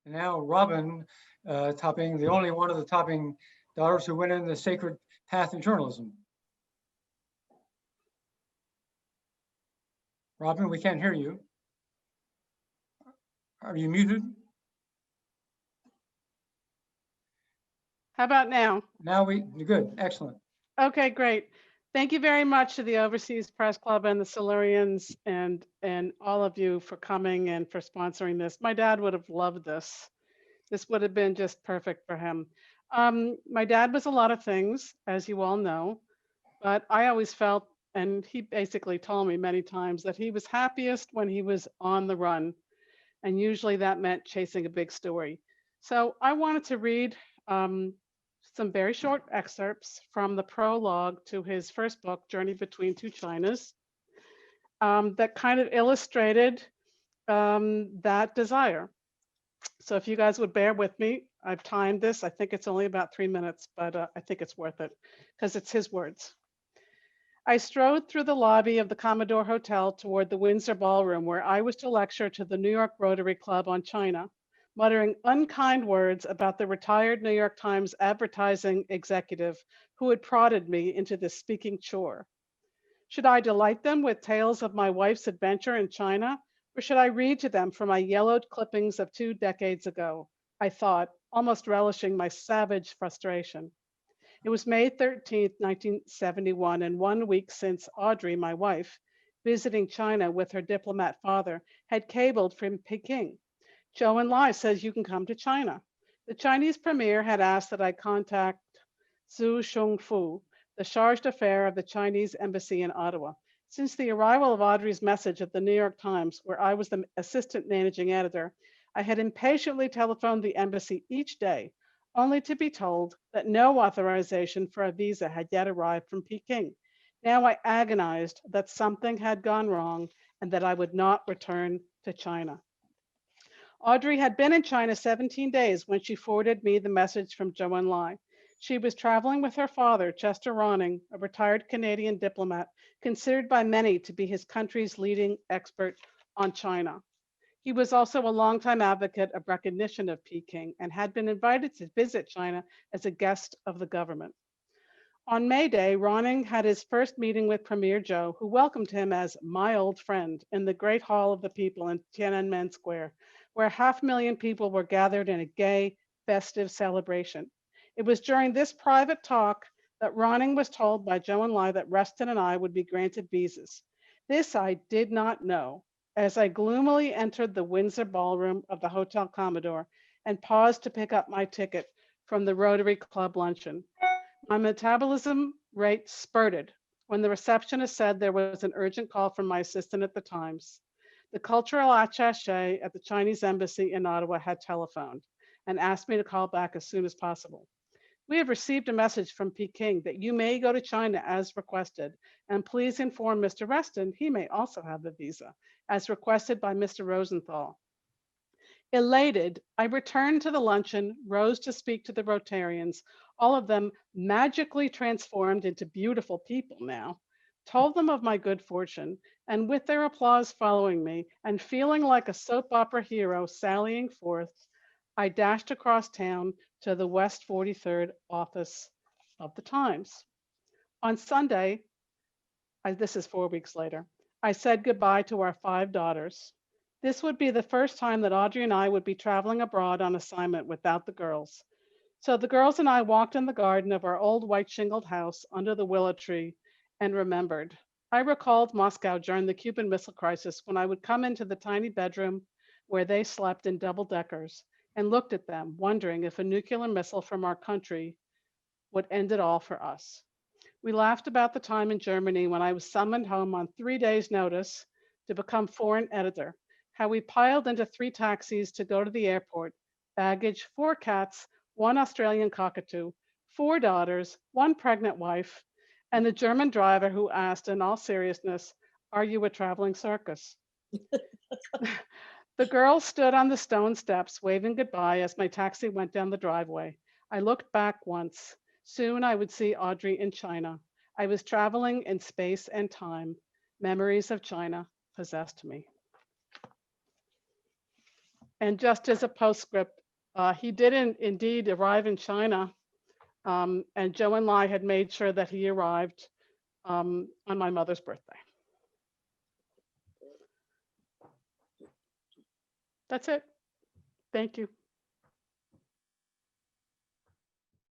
And now Robin Topping, the only one of the Topping daughters who went in the sacred path of journalism. Robin, we can't hear you. Are you muted? How about now? Now good, excellent. Okay, great. Thank you very much to the Overseas Press Club and the Silurians and all of you for coming and for sponsoring this. My dad would have loved this. This would have been just perfect for him. My dad was a lot of things, as you all know, but I always felt, and he basically told me many times, that he was happiest when he was on the run. And usually that meant chasing a big story. So I wanted to read some very short excerpts from the prologue to his first book, Journey Between Two Chinas, that kind of illustrated that desire. So if you guys would bear with me, I've timed this. I think it's only about 3 minutes, but I think it's worth it because it's his words. I strode through the lobby of the Commodore Hotel toward the Windsor Ballroom, where I was to lecture to the New York Rotary Club on China, muttering unkind words about the retired New York Times advertising executive who had prodded me into this speaking chore. Should I delight them with tales of my wife's adventure in China, or should I read to them from my yellowed clippings of 2 decades ago? I thought, almost relishing my savage frustration. It was May 13th, 1971, and 1 week since Audrey, my wife, visiting China with her diplomat father, had cabled from Peking. Zhou Enlai says you can come to China. The Chinese premier had asked that I contact Zhu Shengfu, the charge d'affaires of the Chinese embassy in Ottawa. Since the arrival of Audrey's message at the New York Times, where I was the assistant managing editor, I had impatiently telephoned the embassy each day, only to be told that no authorization for a visa had yet arrived from Peking. Now I agonized that something had gone wrong and that I would not return to China. Audrey had been in China 17 days when she forwarded me the message from Zhou Enlai. She was traveling with her father, Chester Ronning, a retired Canadian diplomat, considered by many to be his country's leading expert on China. He was also a longtime advocate of recognition of Peking and had been invited to visit China as a guest of the government. On May Day, Ronning had his first meeting with Premier Zhou, who welcomed him as my old friend in the Great Hall of the People in Tiananmen Square, where 500,000 people were gathered in a gay, festive celebration. It was during this private talk that Ronning was told by Zhou Enlai that Reston and I would be granted visas. This I did not know, as I gloomily entered the Windsor Ballroom of the Hotel Commodore and paused to pick up my ticket from the Rotary Club luncheon. My metabolism rate spurted when the receptionist said there was an urgent call from my assistant at the Times. The cultural attaché at the Chinese embassy in Ottawa had telephoned and asked me to call back as soon as possible. We have received a message from Peking that you may go to China as requested, and please inform Mr. Reston he may also have the visa, as requested by Mr. Rosenthal. Elated, I returned to the luncheon, rose to speak to the Rotarians, all of them magically transformed into beautiful people now, told them of my good fortune, and with their applause following me, and feeling like a soap opera hero sallying forth, I dashed across town to the West 43rd office of the Times. On Sunday, this is 4 weeks later, I said goodbye to our 5 daughters. This would be the first time that Audrey and I would be traveling abroad on assignment without the girls. So the girls and I walked in the garden of our old white shingled house under the willow tree and remembered. I recalled Moscow during the Cuban Missile Crisis when I would come into the tiny bedroom where they slept in double deckers and looked at them, wondering if a nuclear missile from our country would end it all for us. We laughed about the time in Germany when I was summoned home on 3 days' notice to become foreign editor, how we piled into 3 taxis to go to the airport, baggage, 4 cats, 1 Australian cockatoo, 4 daughters, 1 pregnant wife, and the German driver who asked in all seriousness, "Are you a traveling circus?" The girls stood on the stone steps waving goodbye as my taxi went down the driveway. I looked back once. Soon I would see Audrey in China. I was traveling in space and time. Memories of China possessed me. And just as a postscript, he did indeed arrive in China, and Joe and I had made sure that he arrived on my mother's birthday. That's it. Thank you.